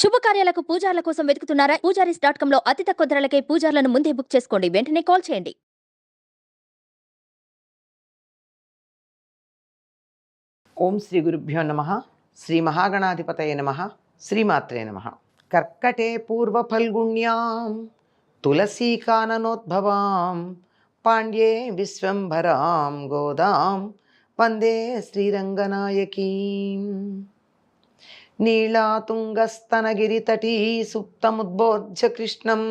శుభకార్యాలకు పూజార్ల కోసం వెతుకుతున్నారా? పూజారీస్.com లో అతి తక్కువ ధరలకే పూజార్లను ముందే బుక్ చేసుకోండి. వెంటనే కాల్ చేయండి. ఓం శ్రీ గురుభ్యో నమః. శ్రీ మహాగణాధిపతయే నమః. శ్రీమాత్రే నమః. కర్కటే పూర్వ ఫల్గుణ్యాం తులసీకాననోద్భవాం పాండ్యే విశ్వంభరాం గోదాం వందే శ్రీరంగనాయకీం. నీళాతుంగస్తనగిరితటీ సుప్తముద్బోధ్య కృష్ణం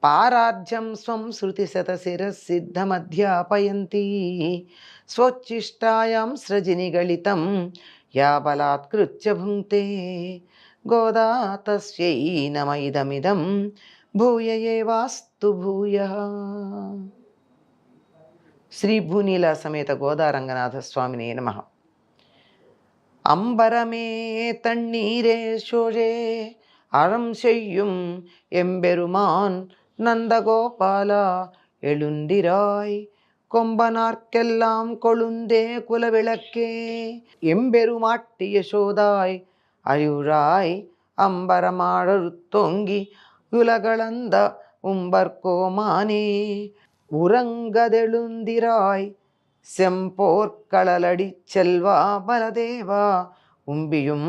పారార్ధ్యం స్వం శృతిశతశిరసిద్ధమధ్యాపయంతి స్వోచ్ఛిష్టాయాం సృజినిగళితం యా బలాత్కృత్య భుంక్తే గోదా తస్యై నమ ఇదమిదం భూయ ఏవాస్తు భూయః. శ్రీ భూనీల సమేత గోదా రంగనాథ స్వామినే నమః. அம்பரமே தண்ணீரே சோழே அறம் செய்யும் எம்பெருமான் நந்தகோபாலா எழுந்திராய் கொம்பனார்க்கெல்லாம் கொழுந்தே குலவிளக்கே எம்பெருமாட்டி யசோதாய் அயுராய் அம்பரமாழருத்தோங்கி உலகளந்த உம்பர்கோமானே உறங்கதெழுந்திராய் செம்போர்களலடி செல்வா பலதேவா உம்பியும்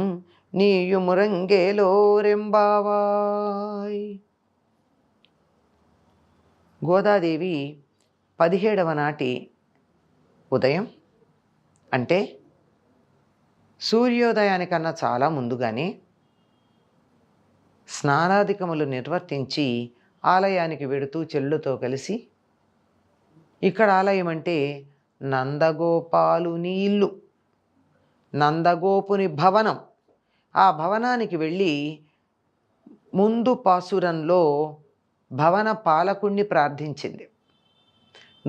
నీయుమురంగేలోరెంబావాయ్. గోదాదేవి 17వ నాటి ఉదయం అంటే సూర్యోదయానికన్నా చాలా ముందుగానే స్నానాధికములు నిర్వర్తించి ఆలయానికి వెడుతూ చెల్లుతో కలిసి, ఇక్కడ ఆలయం అంటే నందగోపాలుని ఇల్లు, నందగోపుని భవనం. ఆ భవనానికి వెళ్ళి ముందు పాసురంలో భవన పాలకుణ్ణి ప్రార్థించింది.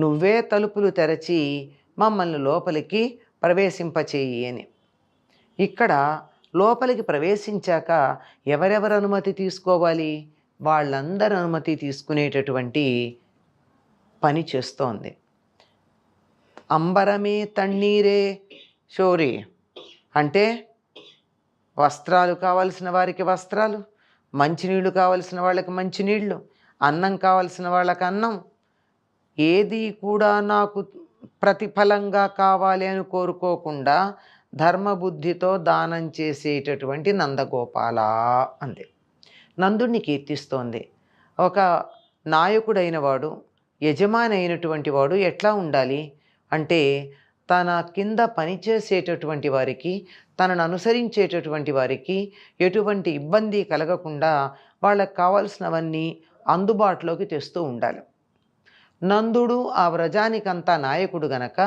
నువ్వే తలుపులు తెరచి మమ్మల్ని లోపలికి ప్రవేశింపచేయి అని. ఇక్కడ లోపలికి ప్రవేశించాక ఎవరెవరు అనుమతి తీసుకోవాలి? వాళ్ళందరూ అనుమతి తీసుకునేటటువంటి పని చేస్తోంది. అంబరమే తన్నీరే షోరే అంటే వస్త్రాలు కావలసిన వారికి వస్త్రాలు, మంచినీళ్ళు కావలసిన వాళ్ళకి మంచినీళ్ళు, అన్నం కావలసిన వాళ్ళకి అన్నం, ఏది కూడా నాకు ప్రతిఫలంగా కావాలి అని కోరుకోకుండా ధర్మబుద్ధితో దానం చేసేటటువంటి నందగోపాల అంది. నందుడిని కీర్తిస్తోంది. ఒక నాయకుడైన వాడు, యజమాని అయినటువంటి వాడు ఎట్లా ఉండాలి అంటే, తన కింద పనిచేసేటటువంటి వారికి, తనను అనుసరించేటటువంటి వారికి ఎటువంటి ఇబ్బంది కలగకుండా వాళ్ళకు కావాల్సినవన్నీ అందుబాటులోకి తెస్తూ ఉండాలి. నందుడు ఆ వ్రజానికంతా నాయకుడు గనక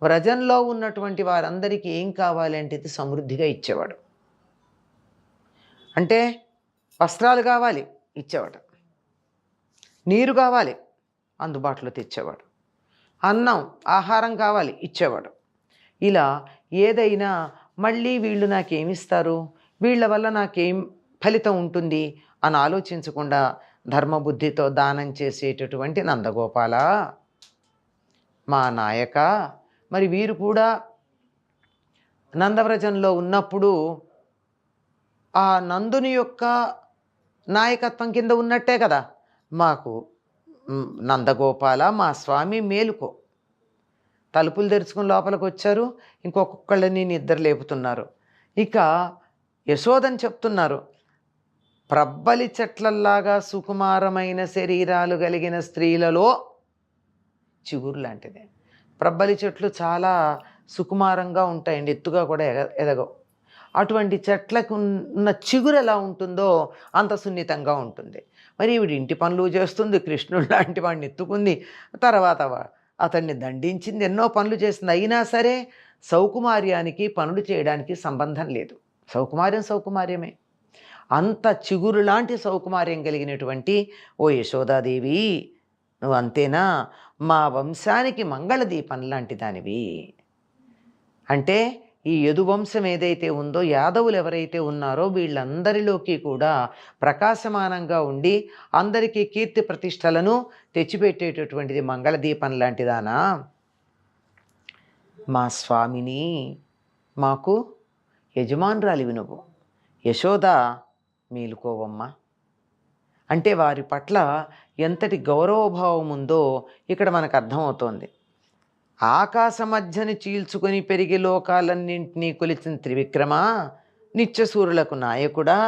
వ్రజంలో ఉన్నటువంటి వారందరికీ ఏం కావాలంటే ఇది సమృద్ధిగా ఇచ్చేవాడు. అంటే వస్త్రాలు కావాలి ఇచ్చేవాడు, నీరు కావాలి అందుబాటులో తెచ్చేవాడు, అన్నం ఆహారం కావాలి ఇచ్చేవాడు. ఇలా ఏదైనా మళ్ళీ వీళ్ళు నాకేమిస్తారు, వీళ్ళ వల్ల నాకేం ఫలితం ఉంటుంది అని ఆలోచించకుండా ధర్మబుద్ధితో దానం చేసేటటువంటి నందగోపాల మా నాయక. మరి వీరు కూడా నందవ్రజంలో ఉన్నప్పుడు ఆ నందుని యొక్క నాయకత్వం కింద ఉన్నట్టే కదా. మాకు నందగోపాల మా స్వామి మేలుకో. తలుపులు తెరుచుకుని లోపలికి వచ్చారు, ఇంకొకళ్ళని నిద్ర లేపుతున్నారు. ఇక యశోదని చెప్తున్నారు, ప్రబ్బలి చెట్లల్లాగా సుకుమారమైన శరీరాలు కలిగిన స్త్రీలలో చిగురు లాంటిదే. ప్రబ్బలి చెట్లు చాలా సుకుమారంగా ఉంటాయండి, ఎత్తుగా కూడా ఎదగవు. అటువంటి చెట్లకు ఉన్న చిగురు ఎలా ఉంటుందో అంత సున్నితంగా ఉంటుంది. మరి ఈవిడ ఇంటి పనులు చేస్తుంది, కృష్ణుడు లాంటి వాడిని ఎత్తుకుంది, తర్వాత అతన్ని దండించింది, ఎన్నో పనులు చేస్తుంది. అయినా సరే సౌకుమార్యానికి పనులు చేయడానికి సంబంధం లేదు. సౌకుమార్యం సౌకుమార్యమే. అంత చిగురు లాంటి సౌకుమార్యం కలిగినటువంటి ఓ యశోదాదేవి, నువ్వు అంతేనా? మా వంశానికి మంగళదీపం లాంటి దానివి. అంటే ఈ యదువంశం ఏదైతే ఉందో, యాదవులు ఎవరైతే ఉన్నారో వీళ్ళందరిలోకి కూడా ప్రకాశమానంగా ఉండి అందరికీ కీర్తి ప్రతిష్టలను తెచ్చిపెట్టేటటువంటిది మంగళదీపం లాంటిదానా? మా స్వామిని మాకు యజమానురాలివి నువ్వు. యశోద మేలుకోవమ్మా. అంటే వారి పట్ల ఎంతటి గౌరవభావం ఉందో ఇక్కడ మనకు అర్థమవుతోంది. ఆకాశ మధ్యని చీల్చుకొని పెరిగి లోకాలన్నింటినీ కొలిచిన త్రివిక్రమా, నిత్యసూరులకు నాయకుడా,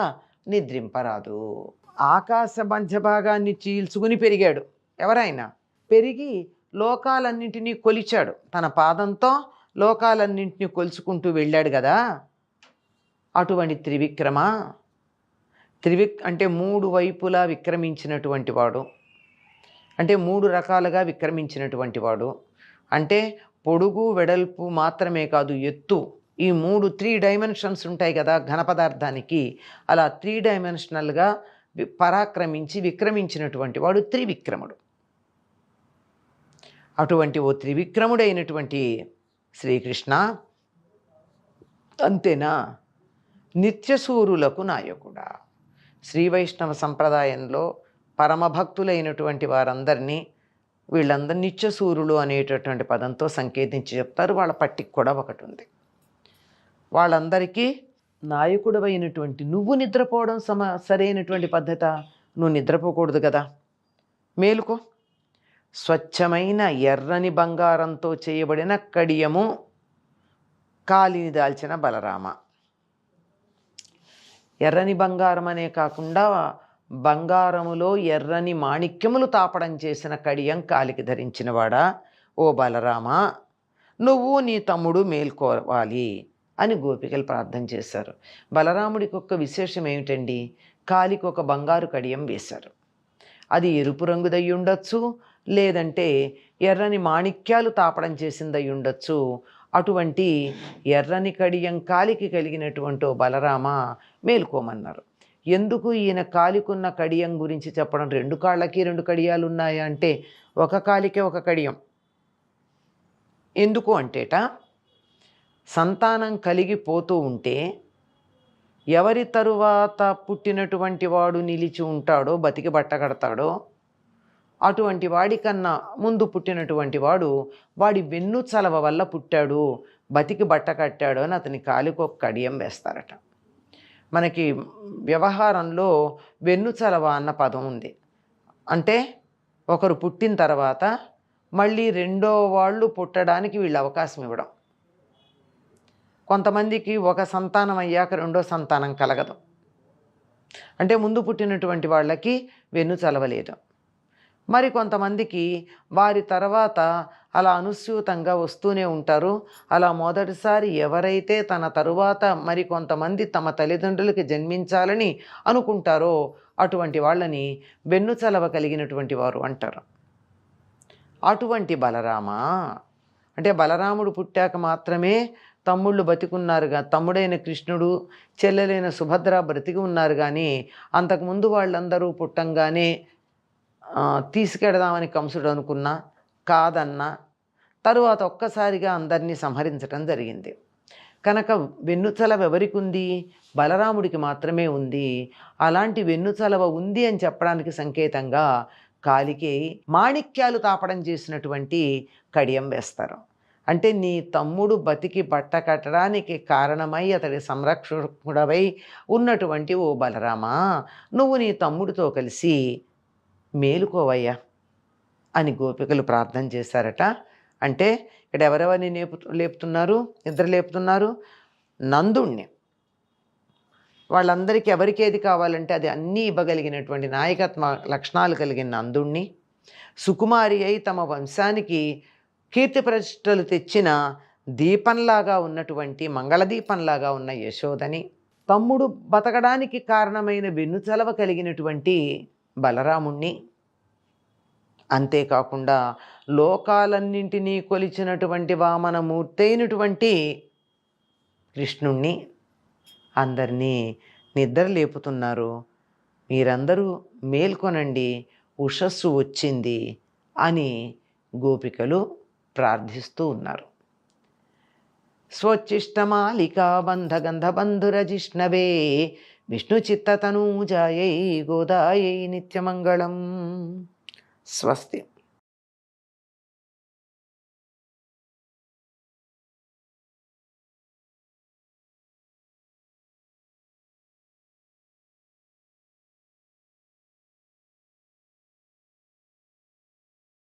నిద్రింపరాదు. ఆకాశ మధ్య భాగాన్ని చీల్చుకుని పెరిగాడు. ఎవరైనా పెరిగి లోకాలన్నింటినీ కొలిచాడు. తన పాదంతో లోకాలన్నింటినీ కొలుచుకుంటూ వెళ్ళాడు కదా. అటువంటి త్రివిక్రమ, అంటే 3 వైపులా విక్రమించినటువంటి వాడు, అంటే 3 రకాలుగా విక్రమించినటువంటి వాడు. అంటే పొడుగు వెడల్పు మాత్రమే కాదు, ఎత్తు, ఈ 3 డైమెన్షన్స్ ఉంటాయి కదా ఘన పదార్థానికి. అలా 3 డైమెన్షనల్గా పరాక్రమించి విక్రమించినటువంటి వాడు త్రివిక్రముడు. అటువంటి ఓ త్రివిక్రముడైనటువంటి శ్రీకృష్ణ, అంతేనా, నిత్యసూరులకు నాయకుడా. శ్రీ వైష్ణవ సంప్రదాయంలో పరమభక్తులైనటువంటి వారందరినీ వీళ్ళందరూ నిత్యసూరులు అనేటటువంటి పదంతో సంకేతించి చెప్తారు. వాళ్ళ పట్టికి కూడా ఒకటి ఉంది. వాళ్ళందరికీ నాయకుడవైనటువంటి నువ్వు నిద్రపోవడం సరైనటువంటి పద్ధత. నువ్వు నిద్రపోకూడదు కదా, మేలుకో. స్వచ్ఛమైన ఎర్రని బంగారంతో చేయబడిన కడియము కాలిని దాల్చిన బలరామ. ఎర్రని బంగారం అనే కాకుండా బంగారములో ఎర్రని మాణిక్యములు తాపడం చేసిన కడియం కాలికి ధరించినవాడా, ఓ బలరామ, నువ్వు నీ తమ్ముడు మేల్కోవాలి అని గోపికలు ప్రార్థన చేశారు. బలరాముడికి ఒక విశేషం ఏమిటండి, కాలికి ఒక బంగారు కడియం వేశారు. అది ఎరుపు రంగుదై ఉండొచ్చు, లేదంటే ఎర్రని మాణిక్యాలు తాపడం చేసిందై ఉండొచ్చు. అటువంటి ఎర్రని కడియం కాలికి కలిగినటువంటి బలరామ మేల్కోమన్నారు. ఎందుకు ఈయన కాలికున్న కడియం గురించి చెప్పడం? 2 కాళ్ళకి 2 కడియాలు ఉన్నాయా అంటే ఒక కాలికే ఒక కడియం. ఎందుకు అంటేట, సంతానం కలిగిపోతూ ఉంటే ఎవరి తరువాత పుట్టినటువంటి వాడు నిలిచి ఉంటాడో, బతికి బట్ట కడతాడో, అటువంటి వాడికన్నా ముందు పుట్టినటువంటి వాడు వాడి వెన్ను చలవ వల్ల పుట్టాడు, బతికి బట్ట కట్టాడు అని అతని కాలికి ఒక కడియం వేస్తారట. మనకి వ్యవహారంలో వెన్ను చలవ అన్న పదం ఉంది. అంటే ఒకరు పుట్టిన తర్వాత మళ్ళీ రెండో వాళ్ళు పుట్టడానికి వీళ్ళు అవకాశం ఇవ్వడం. కొంతమందికి ఒక సంతానం అయ్యాక రెండో సంతానం కలగదు. అంటే ముందు పుట్టినటువంటి వాళ్ళకి వెన్ను చలవలేదు. మరి కొంతమందికి వారి తర్వాత అలా అనుస్యూతంగా వస్తూనే ఉంటారు. అలా మొదటిసారి ఎవరైతే తన తరువాత మరి కొంతమంది తమ తల్లిదండ్రులకి జన్మించాలని అనుకుంటారో అటువంటి వాళ్ళని వెన్ను చలవ కలిగినటువంటి వారు అంటారు. అటువంటి బలరామ, అంటే బలరాముడు పుట్టాక మాత్రమే తమ్ముళ్ళు బతికున్నారుగా, తమ్ముడైన కృష్ణుడు, చెల్లెలైన సుభద్ర బ్రతికి ఉన్నారు. కానీ అంతకుముందు వాళ్ళందరూ పుట్టంగానే తీసుకెడదామని కంసుడు అనుకున్నా, కాదన్నా, తరువాత ఒక్కసారిగా అందరినీ సంహరించడం జరిగింది. కనుక వెన్నుచలవ ఎవరికి ఉంది? బలరాముడికి మాత్రమే ఉంది. అలాంటి వెన్నుచలవ ఉంది అని చెప్పడానికి సంకేతంగా కాలికి మాణిక్యాలు తాపడం చేసినటువంటి కడియం వేస్తారు. అంటే నీ తమ్ముడు బతికి బట్ట కట్టడానికి కారణమై అతడి సంరక్షకుడవై ఉన్నటువంటి ఓ బలరామా, నువ్వు నీ తమ్ముడితో కలిసి మేలుకోవయ్యా అని గోపికలు ప్రార్థన చేశారట. అంటే ఇక్కడ ఎవరెవరిని లేపుతున్నారు? నిద్ర లేపుతున్నారు నందుణ్ణి. వాళ్ళందరికీ ఎవరికి ఏది కావాలంటే అది అన్నీ ఇవ్వగలిగినటువంటి నాయకత్వ లక్షణాలు కలిగిన నందుణ్ణి, సుకుమారి అయి తమ వంశానికి కీర్తి ప్రతిష్టలు తెచ్చిన దీపంలాగా ఉన్నటువంటి మంగళదీపంలాగా ఉన్న యశోదని, తమ్ముడు బతకడానికి కారణమైన వెన్నుచలవ కలిగినటువంటి బలరాముణ్ణి, అంతేకాకుండా లోకాలన్నింటినీ కొలిచినటువంటి వామనమూర్తి అయినటువంటి కృష్ణుణ్ణి అందరినీ నిద్ర లేపుతున్నారు. మీరందరూ మేల్కొనండి, ఉషస్సు వచ్చింది అని గోపికలు ప్రార్థిస్తూ ఉన్నారు. స్వచ్చిష్టమాలికా బంధగంధబంధురజిష్ణవే విష్ణుచిత్తతనూజాయై గోదాయై నిత్యమంగళం. స్వస్తి.